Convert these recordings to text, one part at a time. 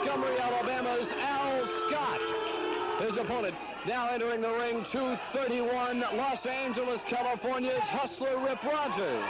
Montgomery, Alabama's Al Scott. His opponent now entering the ring, 231, Los Angeles, California's Hustler Rip Rogers.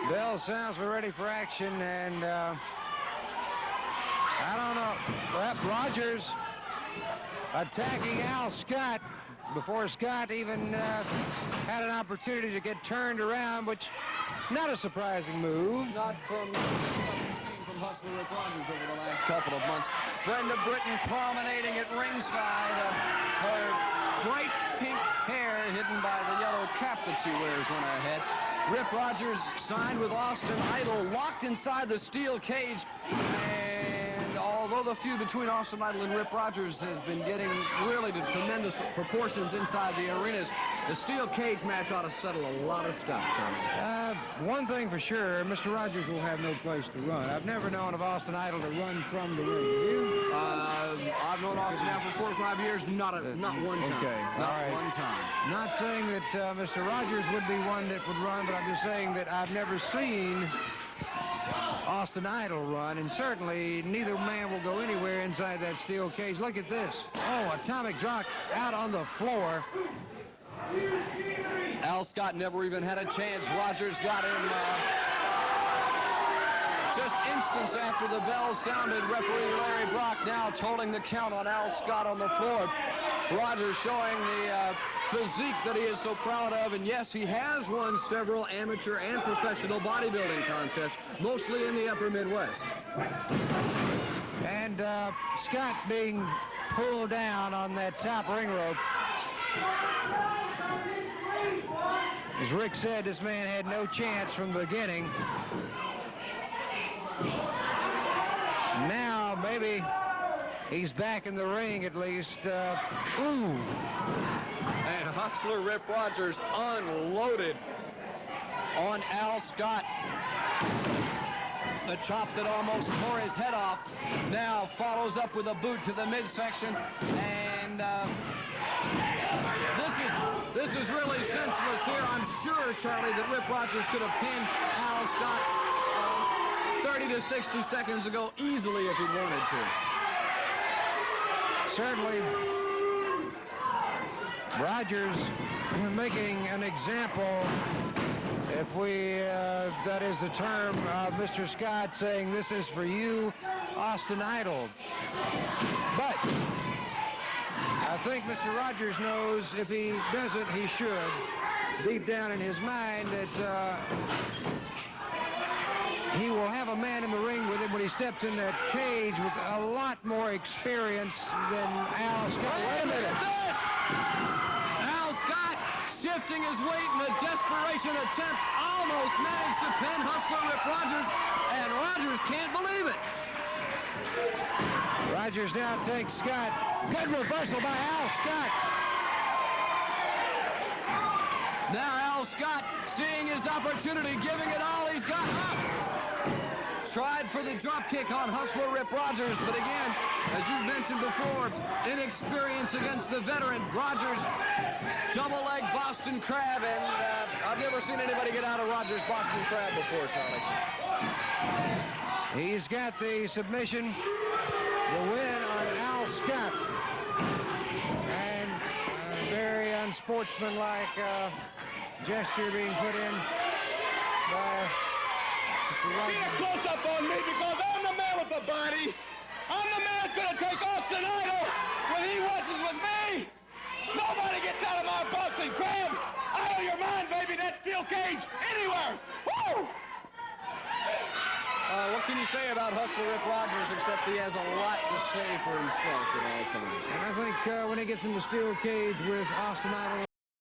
Bell sounds we're ready for action, and I don't know. Well, Rogers attacking Al Scott before Scott even had an opportunity to get turned around, which not a surprising move. Not from Hustler Rip Rogers over the last couple of months. Brenda Britton promenading at ringside, her bright pink hair hidden by the yellow cap that she wears on her head. Rip Rogers signed with Austin Idol, locked inside the steel cage, and although the feud between Austin Idol and Rip Rogers has been getting really to tremendous proportions inside the arenas, the steel cage match ought to settle a lot of stuff, Charlie. One thing for sure, Mr. Rogers will have no place to run. I've never known of Austin Idol to run from the ring. Have you? I've known Austin now for 4 or 5 years. Not one time. Okay. Not one time. Not saying that Mr. Rogers would be one that would run, but I'm just saying that I've never seen Austin Idol run, and certainly neither man will go anywhere inside that steel cage. Look at this. Oh, atomic drop out on the floor. Al Scott never even had a chance. Rogers got him just instance after the bell sounded. Referee Larry Brock now tolling the count on Al Scott on the floor. Rogers showing the physique that he is so proud of, and yes, he has won several amateur and professional bodybuilding contests, mostly in the upper Midwest. And Scott being pulled down on that top ring rope. As Rick said, this man had no chance from the beginning. Now, maybe he's back in the ring at least. Ooh. And Hustler Rip Rogers unloaded on Al Scott. The chop that almost tore his head off now follows up with a boot to the midsection, and this is really senseless here. I'm sure, Charlie, that Rip Rogers could have pinned Al Scott 30 to 60 seconds ago easily if he wanted to. Certainly, Rogers making an example, if we, that is the term of Mr. Scott saying, this is for you, Austin Idol. But I think Mr. Rogers knows if he doesn't, he should, deep down in his mind, that he will have a man in the ring with him when he steps in that cage with a lot more experience than Al Scott. Wait a minute. Al Scott shifting his weight in a desperation attempt, almost managed to pin Hustler Rip Rogers, and Rogers can't believe it. Rogers now takes Scott. Good reversal by Al Scott. Now Al Scott seeing his opportunity, giving it all he's got. Tried for the drop kick on Hustler Rip Rogers, but again, as you've mentioned before, inexperience against the veteran. Rogers double-leg Boston Crab, and I've never seen anybody get out of Rogers Boston Crab before, Charlie. He's got the submission, the win on Al Scott. And a very unsportsmanlike gesture being put in by Mr. Rogers. Be a close-up on me because I'm the man with the body. I'm the man that's going to take Austin Idol when he watches with me. Nobody gets out of my Boston Crab. Out of your mind, baby, that steel cage, anywhere. Woo! What can you say about Hustler Rick Rogers, except he has a lot to say for himself at all times. And I think when he gets in the steel cage with Austin Idol